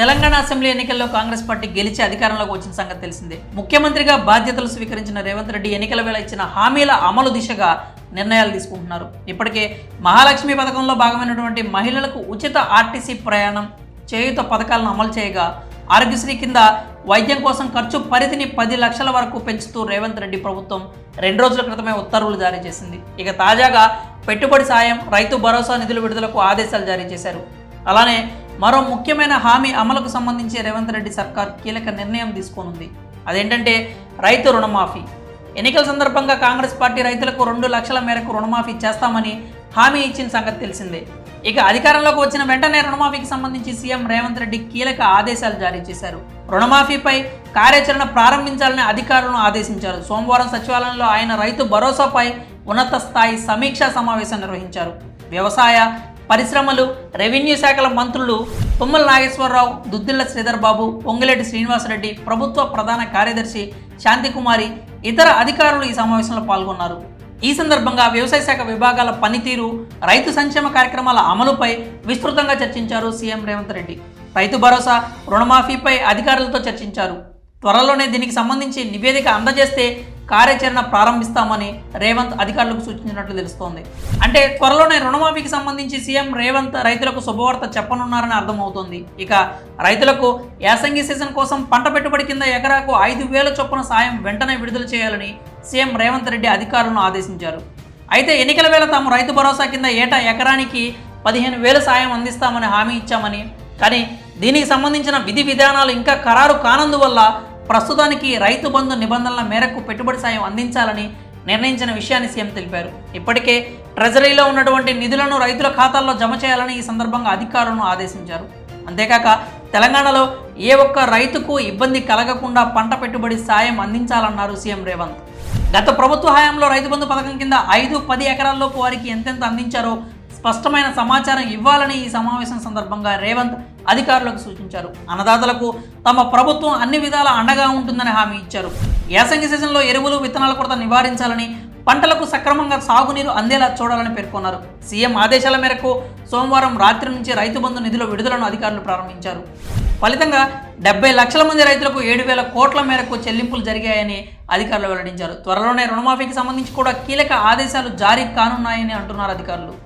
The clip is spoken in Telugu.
తెలంగాణ అసెంబ్లీ ఎన్నికల్లో కాంగ్రెస్ పార్టీ గెలిచి అధికారంలోకి వచ్చిన సంగతి తెలిసిందే. ముఖ్యమంత్రిగా బాధ్యతలు స్వీకరించిన రేవంత్ రెడ్డి ఎన్నికల వేళ ఇచ్చిన హామీల అమలు దిశగా నిర్ణయాలు తీసుకుంటున్నారు. ఇప్పటికే మహాలక్ష్మి పథకంలో భాగమైనటువంటి మహిళలకు ఉచిత ఆర్టీసీ ప్రయాణం, చేయూత పథకాలను అమలు చేయగా ఆరోగ్యశ్రీ కింద వైద్యం కోసం ఖర్చు పరిధిని 10 లక్షల వరకు పెంచుతూ రేవంత్ రెడ్డి ప్రభుత్వం 2 రోజుల క్రితమే ఉత్తర్వులు జారీ చేసింది. ఇక తాజాగా పెట్టుబడి సాయం, రైతు భరోసా నిధుల విడుదలకు ఆదేశాలు జారీ చేశారు. అలానే మరో ముఖ్యమైన హామీ అమలుకు సంబంధించి రేవంత్ రెడ్డి సర్కార్ కీలక నిర్ణయం తీసుకోనుంది. అదేంటంటే రైతు రుణమాఫీ. ఎన్నికల సందర్భంగా కాంగ్రెస్ పార్టీ రైతులకు 2 లక్షల మేరకు రుణమాఫీ చేస్తామని హామీ ఇచ్చిన సంగతి తెలిసిందే. ఇక అధికారంలోకి వచ్చిన వెంటనే రుణమాఫీకి సంబంధించి సీఎం రేవంత్ రెడ్డి కీలక ఆదేశాలు జారీ చేశారు. రుణమాఫీపై కార్యాచరణ ప్రారంభించాలని అధికారులను ఆదేశించారు. సోమవారం సచివాలయంలో ఆయన రైతు భరోసాపై ఉన్నత స్థాయి సమీక్షా సమావేశం నిర్వహించారు. వ్యవసాయ, పరిశ్రమలు, రెవెన్యూ శాఖల మంత్రులు తుమ్మల నాగేశ్వరరావు, దుద్దిళ్ల శ్రీధర్ బాబు, పొంగిలేటి శ్రీనివాసరెడ్డి, ప్రభుత్వ ప్రధాన కార్యదర్శి శాంతికుమారి, ఇతర అధికారులు ఈ సమావేశంలో పాల్గొన్నారు. ఈ సందర్భంగా వ్యవసాయ శాఖ విభాగాల పనితీరు, రైతు సంక్షేమ కార్యక్రమాల అమలుపై విస్తృతంగా చర్చించారు సీఎం రేవంత్ రెడ్డి. రైతు భరోసా, రుణమాఫీపై అధికారులతో చర్చించారు. త్వరలోనే దీనికి సంబంధించి నివేదిక అందజేస్తే కార్యాచరణ ప్రారంభిస్తామని రేవంత్ అధికారులకు సూచించినట్లు తెలుస్తోంది. అంటే త్వరలోనే రుణమాఫీకి సంబంధించి సీఎం రేవంత్ రైతులకు శుభవార్త చెప్పనున్నారని అర్థమవుతోంది. ఇక రైతులకు యాసంగి సీజన్ కోసం పంట పెట్టుబడి కింద ఎకరాకు 5,000 చొప్పున సాయం వెంటనే విడుదల చేయాలని సీఎం రేవంత్ రెడ్డి అధికారులను ఆదేశించారు. అయితే ఎన్నికల వేళ తాము రైతు భరోసా కింద ఏటా ఎకరానికి 15,000 సాయం అందిస్తామని హామీ ఇచ్చామని, కానీ దీనికి సంబంధించిన విధి విధానాలు ఇంకా ఖరారు కానందువల్ల ప్రస్తుతానికి రైతు బంధు నిబంధనల మేరకు పెట్టుబడి సాయం అందించాలని నిర్ణయించిన విషయాన్ని సీఎం తెలిపారు. ఇప్పటికే ట్రెజరీలో ఉన్నటువంటి నిధులను రైతుల ఖాతాల్లో జమ చేయాలని ఈ సందర్భంగా అధికారులను ఆదేశించారు. అంతేకాక తెలంగాణలో ఏ ఒక్క రైతుకు ఇబ్బంది కలగకుండా పంట పెట్టుబడి సాయం అందించాలన్నారు సీఎం రేవంత్. గత ప్రభుత్వ హయాంలో రైతు బంధు పథకం కింద 5-10 ఎకరాల్లోపు వారికి ఎంతెంత అందించారో స్పష్టమైన సమాచారం ఇవ్వాలని ఈ సమావేశం సందర్భంగా రేవంత్ అధికారులకు సూచించారు. అన్నదాతలకు తమ ప్రభుత్వం అన్ని విధాల అండగా ఉంటుందని హామీ ఇచ్చారు. యాసంగి సీజన్లో ఎరువులు, విత్తనాల కొరత నివారించాలని, పంటలకు సక్రమంగా సాగునీరు అందేలా చూడాలని పేర్కొన్నారు. సీఎం ఆదేశాల మేరకు సోమవారం రాత్రి నుంచి రైతు బంధు నిధుల విడుదలను అధికారులు ప్రారంభించారు. ఫలితంగా 70 లక్షల మంది రైతులకు 7,000 కోట్ల మేరకు చెల్లింపులు జరిగాయని అధికారులు వెల్లడించారు. త్వరలోనే రుణమాఫీకి సంబంధించి కూడా కీలక ఆదేశాలు జారీ కానున్నాయని అంటున్నారు అధికారులు.